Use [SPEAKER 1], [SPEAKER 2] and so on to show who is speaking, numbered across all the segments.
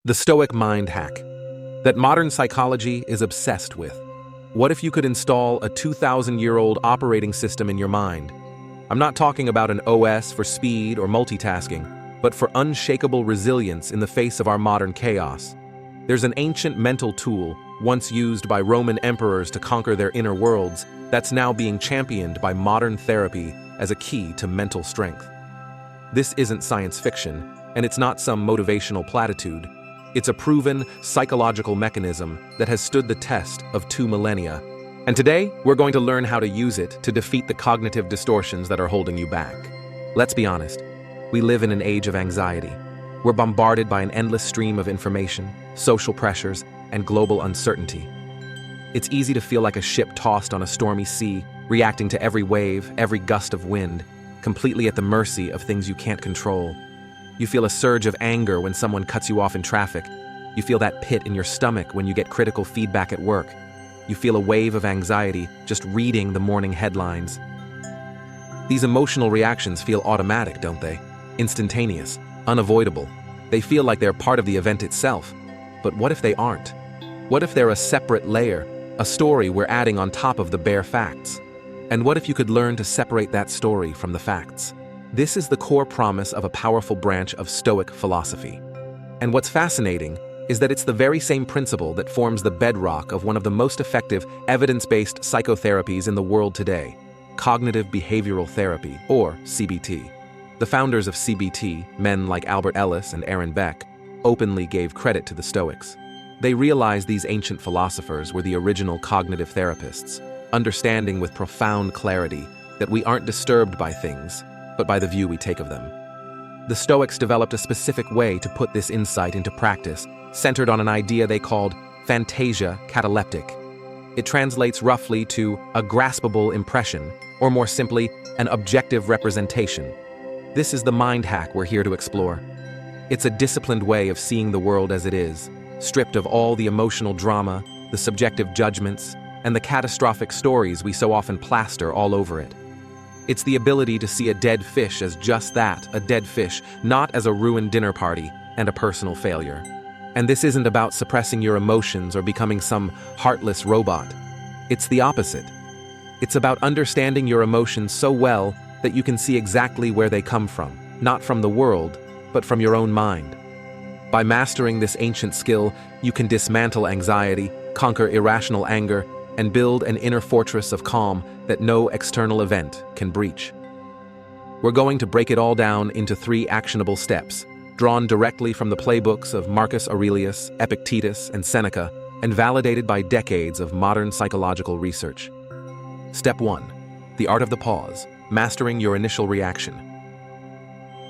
[SPEAKER 1] The Stoic mind hack that modern psychology is obsessed with. What if you could install a 2,000-year-old operating system in your mind? I'm not talking about an OS for speed or multitasking, but for unshakable resilience in the face of our modern chaos. There's an ancient mental tool, once used by Roman emperors to conquer their inner worlds, that's now being championed by modern therapy as a key to mental strength. This isn't science fiction, and it's not some motivational platitude. It's a proven psychological mechanism that has stood the test of 2 millennia. And today, we're going to learn how to use it to defeat the cognitive distortions that are holding you back. Let's be honest, we live in an age of anxiety. We're bombarded by an endless stream of information, social pressures, and global uncertainty. It's easy to feel like a ship tossed on a stormy sea, reacting to every wave, every gust of wind, completely at the mercy of things you can't control. You feel a surge of anger when someone cuts you off in traffic. You feel that pit in your stomach when you get critical feedback at work. You feel a wave of anxiety just reading the morning headlines. These emotional reactions feel automatic, don't they? Instantaneous, unavoidable. They feel like they're part of the event itself. But what if they aren't? What if they're a separate layer, a story we're adding on top of the bare facts? And what if you could learn to separate that story from the facts? This is the core promise of a powerful branch of Stoic philosophy. And what's fascinating is that it's the very same principle that forms the bedrock of one of the most effective evidence-based psychotherapies in the world today, cognitive behavioral therapy, or CBT. The founders of CBT, men like Albert Ellis and Aaron Beck, openly gave credit to the Stoics. They realized these ancient philosophers were the original cognitive therapists, understanding with profound clarity that we aren't disturbed by things, but by the view we take of them. The Stoics developed a specific way to put this insight into practice, centered on an idea they called phantasia cataleptic. It translates roughly to a graspable impression, or more simply, an objective representation. This is the mind hack we're here to explore. It's a disciplined way of seeing the world as it is, stripped of all the emotional drama, the subjective judgments, and the catastrophic stories we so often plaster all over it. It's the ability to see a dead fish as just that, a dead fish, not as a ruined dinner party and a personal failure. And this isn't about suppressing your emotions or becoming some heartless robot. It's the opposite. It's about understanding your emotions so well that you can see exactly where they come from, not from the world, but from your own mind. By mastering this ancient skill, you can dismantle anxiety, conquer irrational anger, and build an inner fortress of calm that no external event can breach. We're going to break it all down into 3 actionable steps, drawn directly from the playbooks of Marcus Aurelius, Epictetus, and Seneca, and validated by decades of modern psychological research. Step 1. The art of the pause, mastering your initial reaction.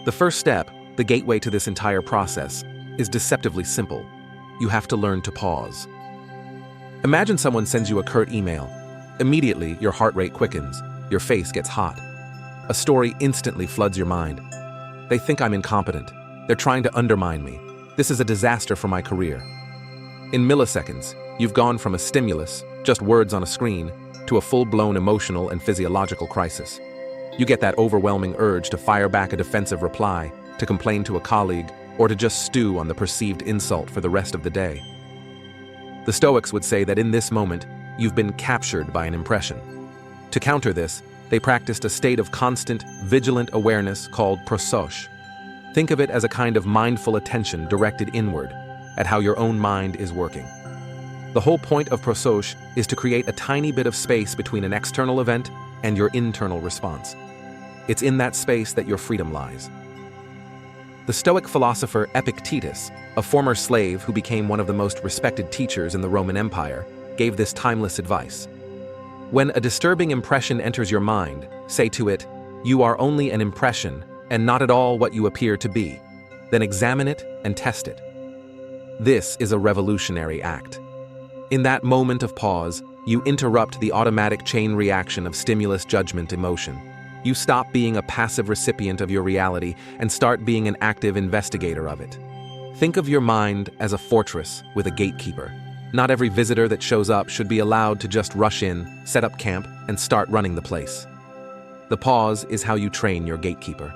[SPEAKER 1] The first step, the gateway to this entire process, is deceptively simple. You have to learn to pause. Imagine someone sends you a curt email. Immediately, your heart rate quickens, your face gets hot. A story instantly floods your mind. They think I'm incompetent. They're trying to undermine me. This is a disaster for my career. In milliseconds, you've gone from a stimulus, just words on a screen, to a full-blown emotional and physiological crisis. You get that overwhelming urge to fire back a defensive reply, to complain to a colleague, or to just stew on the perceived insult for the rest of the day. The Stoics would say that in this moment, you've been captured by an impression. To counter this, they practiced a state of constant, vigilant awareness called prosoche. Think of it as a kind of mindful attention directed inward, at how your own mind is working. The whole point of prosoche is to create a tiny bit of space between an external event and your internal response. It's in that space that your freedom lies. The Stoic philosopher Epictetus, a former slave who became one of the most respected teachers in the Roman Empire, gave this timeless advice. When a disturbing impression enters your mind, say to it, "You are only an impression and not at all what you appear to be." Then examine it and test it. This is a revolutionary act. In that moment of pause, you interrupt the automatic chain reaction of stimulus, judgment, emotion. You stop being a passive recipient of your reality and start being an active investigator of it. Think of your mind as a fortress with a gatekeeper. Not every visitor that shows up should be allowed to just rush in, set up camp, and start running the place. The pause is how you train your gatekeeper.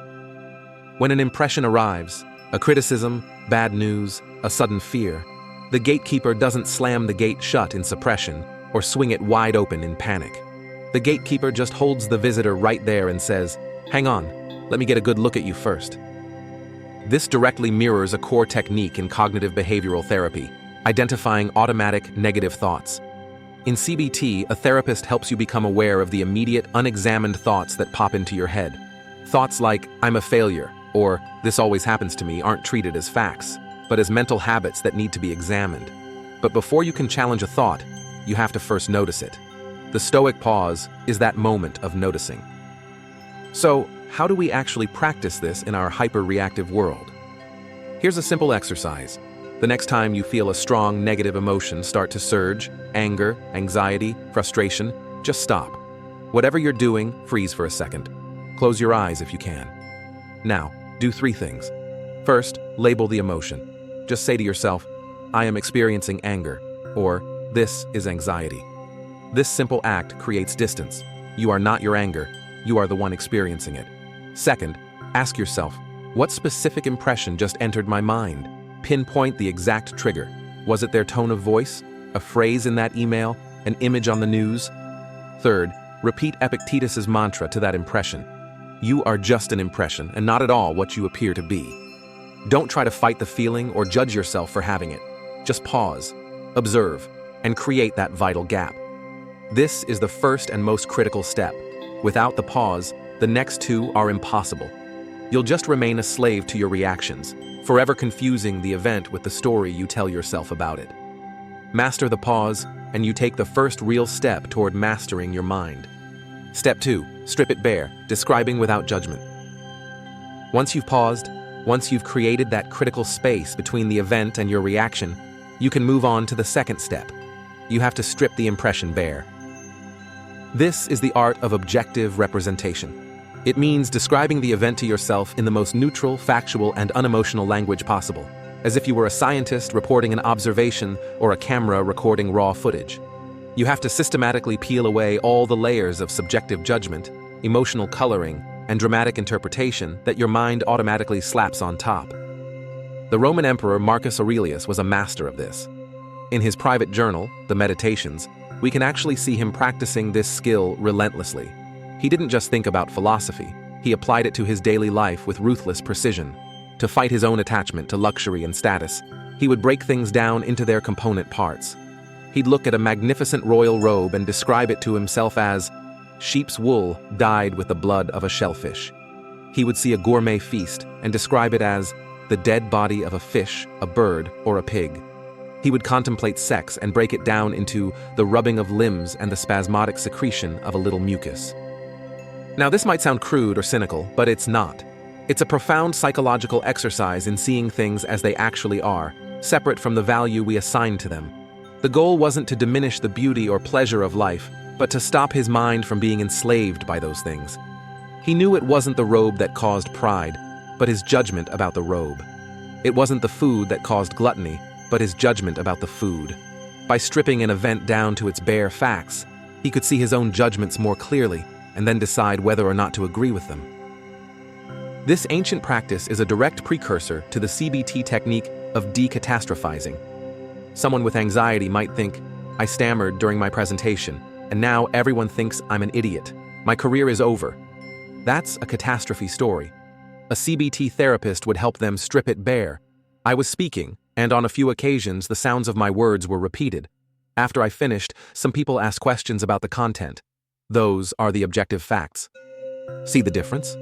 [SPEAKER 1] When an impression arrives, A criticism, bad news, a sudden fear. The gatekeeper doesn't slam the gate shut in suppression or swing it wide open in panic. The gatekeeper just holds the visitor right there and says, "Hang on, let me get a good look at you first." This directly mirrors a core technique in cognitive behavioral therapy, identifying automatic negative thoughts. In CBT, a therapist helps you become aware of the immediate, unexamined thoughts that pop into your head. Thoughts like, "I'm a failure," or "this always happens to me," aren't treated as facts, but as mental habits that need to be examined. But before you can challenge a thought, you have to first notice it. The Stoic pause is that moment of noticing. So, how do we actually practice this in our hyper-reactive world? Here's a simple exercise. The next time you feel a strong negative emotion start to surge, anger, anxiety, frustration, just stop. Whatever you're doing, freeze for a second. Close your eyes if you can. Now, do 3 things. First, label the emotion. Just say to yourself, "I am experiencing anger," or "This is anxiety." This simple act creates distance. You are not your anger, you are the one experiencing it. Second, ask yourself, what specific impression just entered my mind? Pinpoint the exact trigger. Was it their tone of voice? A phrase in that email? An image on the news? Third, repeat Epictetus's mantra to that impression. You are just an impression and not at all what you appear to be. Don't try to fight the feeling or judge yourself for having it. Just pause, observe, and create that vital gap. This is the first and most critical step. Without the pause, the next 2 are impossible. You'll just remain a slave to your reactions, forever confusing the event with the story you tell yourself about it. Master the pause, and you take the first real step toward mastering your mind. Step 2, strip it bare, describing without judgment. Once you've paused, once you've created that critical space between the event and your reaction, you can move on to the second step. You have to strip the impression bare. This is the art of objective representation. It means describing the event to yourself in the most neutral, factual, and unemotional language possible, as if you were a scientist reporting an observation or a camera recording raw footage. You have to systematically peel away all the layers of subjective judgment, emotional coloring, and dramatic interpretation that your mind automatically slaps on top. The Roman Emperor Marcus Aurelius was a master of this. In his private journal, the Meditations, we can actually see him practicing this skill relentlessly. He didn't just think about philosophy, he applied it to his daily life with ruthless precision. To fight his own attachment to luxury and status, he would break things down into their component parts. He'd look at a magnificent royal robe and describe it to himself as sheep's wool dyed with the blood of a shellfish. He would see a gourmet feast and describe it as the dead body of a fish, a bird, or a pig. He would contemplate sex and break it down into the rubbing of limbs and the spasmodic secretion of a little mucus. Now, this might sound crude or cynical, but it's not. It's a profound psychological exercise in seeing things as they actually are, separate from the value we assign to them. The goal wasn't to diminish the beauty or pleasure of life, but to stop his mind from being enslaved by those things. He knew it wasn't the robe that caused pride, but his judgment about the robe. It wasn't the food that caused gluttony, but his judgment about the food. By stripping an event down to its bare facts, he could see his own judgments more clearly and then decide whether or not to agree with them. This ancient practice is a direct precursor to the CBT technique of decatastrophizing. Someone with anxiety might think, "I stammered during my presentation, and now everyone thinks I'm an idiot. My career is over." That's a catastrophe story. A CBT therapist would help them strip it bare. I was speaking, and on a few occasions the sounds of my words were repeated. After I finished, some people asked questions about the content. Those are the objective facts. See the difference?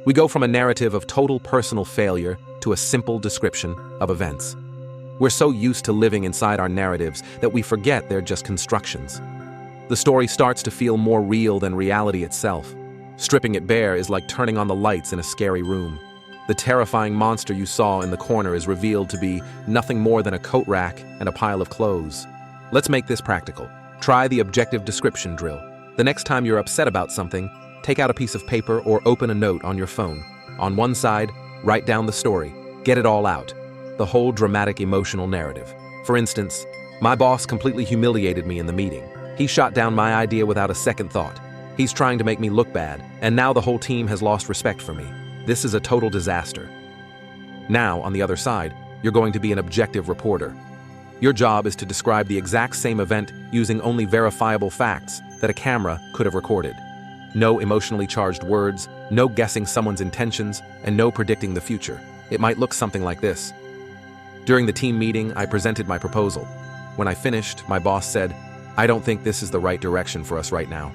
[SPEAKER 1] We go from a narrative of total personal failure to a simple description of events. We're so used to living inside our narratives that we forget they're just constructions. The story starts to feel more real than reality itself. Stripping it bare is like turning on the lights in a scary room. The terrifying monster you saw in the corner is revealed to be nothing more than a coat rack and a pile of clothes. Let's make this practical. Try the objective description drill. The next time you're upset about something, take out a piece of paper or open a note on your phone. On one side, write down the story. Get it all out. The whole dramatic emotional narrative. For instance, my boss completely humiliated me in the meeting. He shot down my idea without a second thought. He's trying to make me look bad, and now the whole team has lost respect for me. This is a total disaster. Now, on the other side, you're going to be an objective reporter. Your job is to describe the exact same event using only verifiable facts that a camera could have recorded. No emotionally charged words, no guessing someone's intentions, and no predicting the future. It might look something like this. During the team meeting, I presented my proposal. When I finished, my boss said, "I don't think this is the right direction for us right now."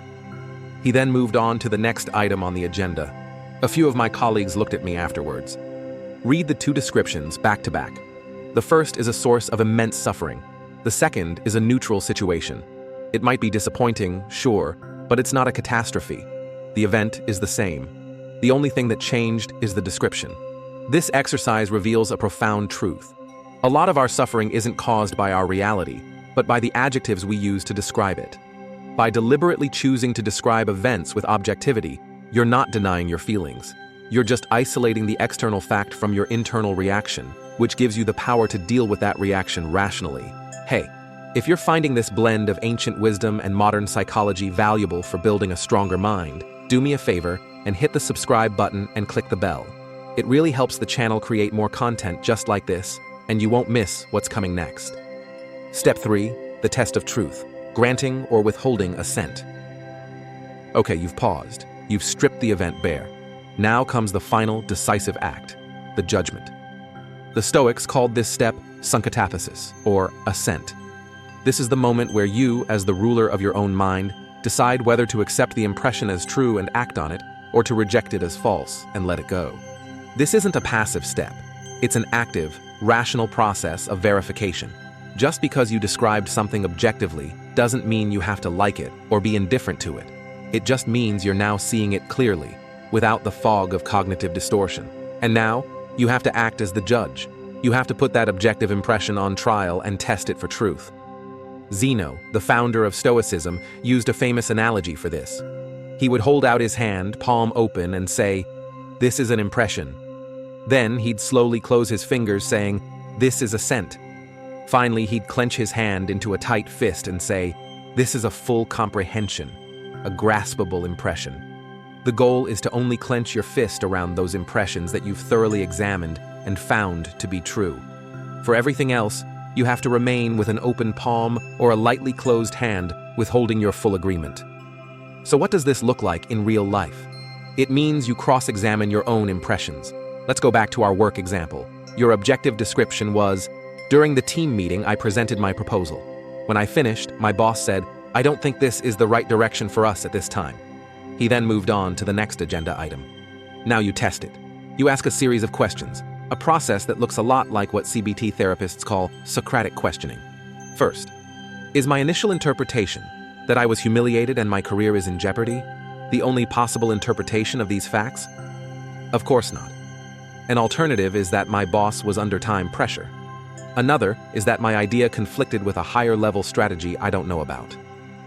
[SPEAKER 1] He then moved on to the next item on the agenda. A few of my colleagues looked at me afterwards. Read the two descriptions back to back. The first is a source of immense suffering. The second is a neutral situation. It might be disappointing, sure, but it's not a catastrophe. The event is the same. The only thing that changed is the description. This exercise reveals a profound truth. A lot of our suffering isn't caused by our reality, but by the adjectives we use to describe it. By deliberately choosing to describe events with objectivity, you're not denying your feelings. You're just isolating the external fact from your internal reaction, which gives you the power to deal with that reaction rationally. Hey, if you're finding this blend of ancient wisdom and modern psychology valuable for building a stronger mind, do me a favor and hit the subscribe button and click the bell. It really helps the channel create more content just like this, and you won't miss what's coming next. Step 3, the test of truth, granting or withholding assent. Okay, you've paused. You've stripped the event bare. Now comes the final decisive act, the judgment. The Stoics called this step psychologists, or assent. This is the moment where you, as the ruler of your own mind, decide whether to accept the impression as true and act on it, or to reject it as false and let it go. This isn't a passive step. It's an active, rational process of verification. Just because you described something objectively doesn't mean you have to like it or be indifferent to it. It just means you're now seeing it clearly, without the fog of cognitive distortion. And now, you have to act as the judge. You have to put that objective impression on trial and test it for truth. Zeno, the founder of Stoicism, used a famous analogy for this. He would hold out his hand, palm open, and say, "This is an impression." Then he'd slowly close his fingers, saying, "This is assent." Finally, he'd clench his hand into a tight fist and say, "This is a full comprehension, a graspable impression." The goal is to only clench your fist around those impressions that you've thoroughly examined and found to be true. For everything else, you have to remain with an open palm or a lightly closed hand, withholding your full agreement. So what does this look like in real life? It means you cross-examine your own impressions. Let's go back to our work example. Your objective description was, "During the team meeting, I presented my proposal. When I finished, my boss said, 'I don't think this is the right direction for us at this time.' He then moved on to the next agenda item. Now you test it. You ask a series of questions, a process that looks a lot like what CBT therapists call Socratic questioning. First, is my initial interpretation that I was humiliated and my career is in jeopardy the only possible interpretation of these facts? Of course not. An alternative is that my boss was under time pressure. Another is that my idea conflicted with a higher-level strategy I don't know about.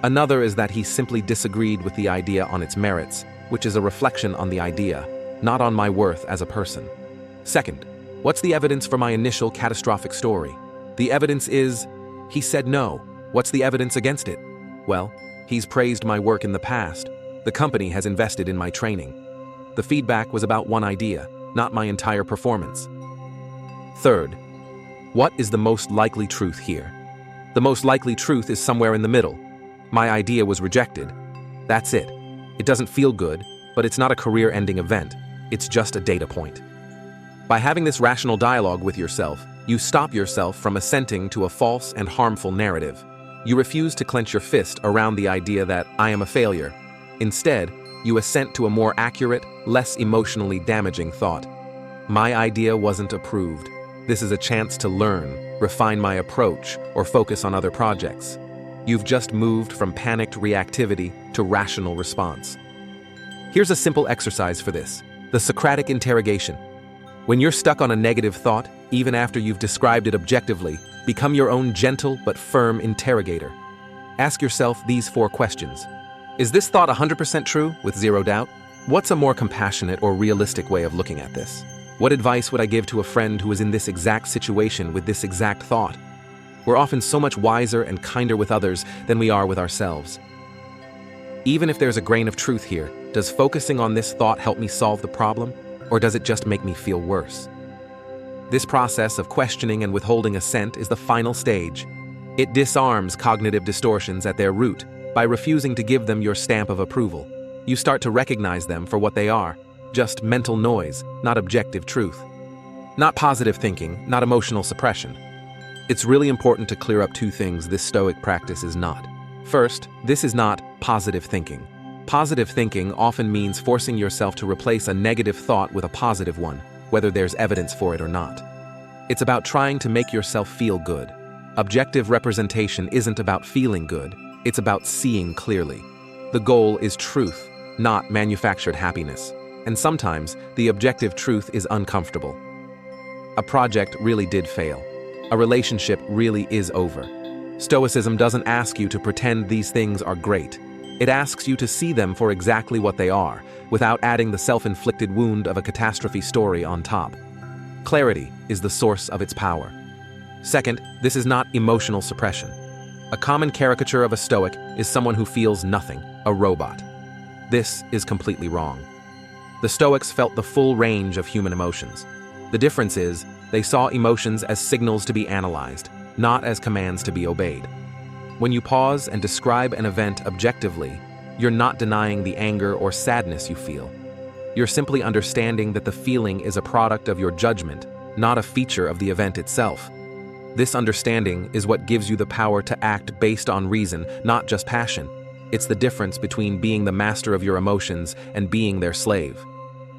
[SPEAKER 1] Another is that he simply disagreed with the idea on its merits, which is a reflection on the idea, not on my worth as a person. Second, what's the evidence for my initial catastrophic story? The evidence is, he said no. What's the evidence against it? Well, he's praised my work in the past. The company has invested in my training. The feedback was about one idea, not my entire performance. Third, what is the most likely truth here? The most likely truth is somewhere in the middle. My idea was rejected. That's it. It doesn't feel good, but it's not a career-ending event. It's just a data point. By having this rational dialogue with yourself, you stop yourself from assenting to a false and harmful narrative. You refuse to clench your fist around the idea that I am a failure. Instead, you assent to a more accurate, less emotionally damaging thought. My idea wasn't approved. This is a chance to learn, refine my approach, or focus on other projects. You've just moved from panicked reactivity to rational response. Here's a simple exercise for this: the Socratic interrogation. When you're stuck on a negative thought, even after you've described it objectively, become your own gentle but firm interrogator. Ask yourself these 4 questions. Is this thought 100% true, with zero doubt? What's a more compassionate or realistic way of looking at this? What advice would I give to a friend who is in this exact situation with this exact thought? We're often so much wiser and kinder with others than we are with ourselves. Even if there's a grain of truth here, does focusing on this thought help me solve the problem, or does it just make me feel worse? This process of questioning and withholding assent is the final stage. It disarms cognitive distortions at their root by refusing to give them your stamp of approval. You start to recognize them for what they are, just mental noise, not objective truth. Not positive thinking, not emotional suppression. It's really important to clear up two things this Stoic practice is not. First, this is not positive thinking. Positive thinking often means forcing yourself to replace a negative thought with a positive one, whether there's evidence for it or not. It's about trying to make yourself feel good. Objective representation isn't about feeling good, it's about seeing clearly. The goal is truth, not manufactured happiness. And sometimes, the objective truth is uncomfortable. A project really did fail. A relationship really is over. Stoicism doesn't ask you to pretend these things are great. It asks you to see them for exactly what they are, without adding the self-inflicted wound of a catastrophe story on top. Clarity is the source of its power. Second, this is not emotional suppression. A common caricature of a Stoic is someone who feels nothing, a robot. This is completely wrong. The Stoics felt the full range of human emotions. The difference is, they saw emotions as signals to be analyzed, not as commands to be obeyed. When you pause and describe an event objectively, you're not denying the anger or sadness you feel. You're simply understanding that the feeling is a product of your judgment, not a feature of the event itself. This understanding is what gives you the power to act based on reason, not just passion. It's the difference between being the master of your emotions and being their slave.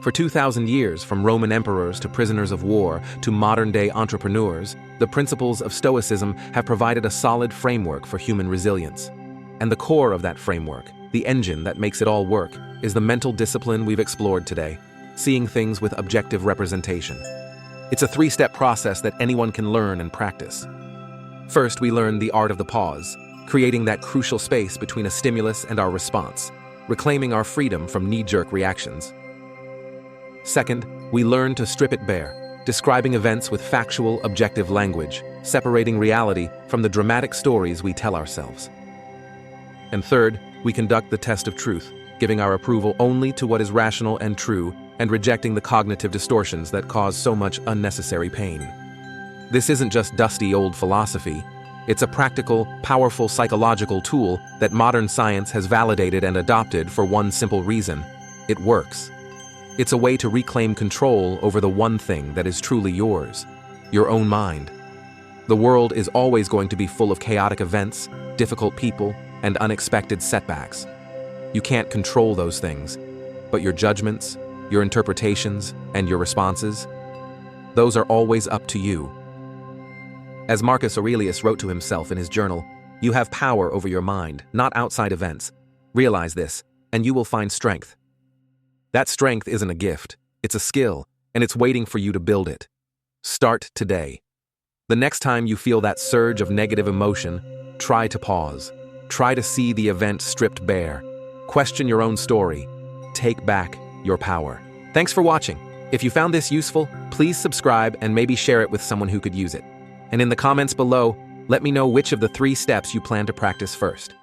[SPEAKER 1] For 2,000 years, from Roman emperors to prisoners of war to modern-day entrepreneurs, the principles of Stoicism have provided a solid framework for human resilience. And the core of that framework, the engine that makes it all work, is the mental discipline we've explored today, seeing things with objective representation. It's a three-step process that anyone can learn and practice. First, we learn the art of the pause, creating that crucial space between a stimulus and our response, reclaiming our freedom from knee-jerk reactions. Second, we learn to strip it bare, describing events with factual, objective language, separating reality from the dramatic stories we tell ourselves. And third, we conduct the test of truth, giving our approval only to what is rational and true, and rejecting the cognitive distortions that cause so much unnecessary pain. This isn't just dusty old philosophy. It's a practical, powerful psychological tool that modern science has validated and adopted for one simple reason: it works. It's a way to reclaim control over the one thing that is truly yours, your own mind. The world is always going to be full of chaotic events, difficult people, and unexpected setbacks. You can't control those things, but your judgments, your interpretations, and your responses, those are always up to you. As Marcus Aurelius wrote to himself in his journal, you have power over your mind, not outside events. Realize this, and you will find strength. That strength isn't a gift, it's a skill, and it's waiting for you to build it. Start today. The next time you feel that surge of negative emotion, try to pause. Try to see the event stripped bare. Question your own story. Take back your power. Thanks for watching. If you found this useful, please subscribe and maybe share it with someone who could use it. And in the comments below, let me know which of the 3 steps you plan to practice first.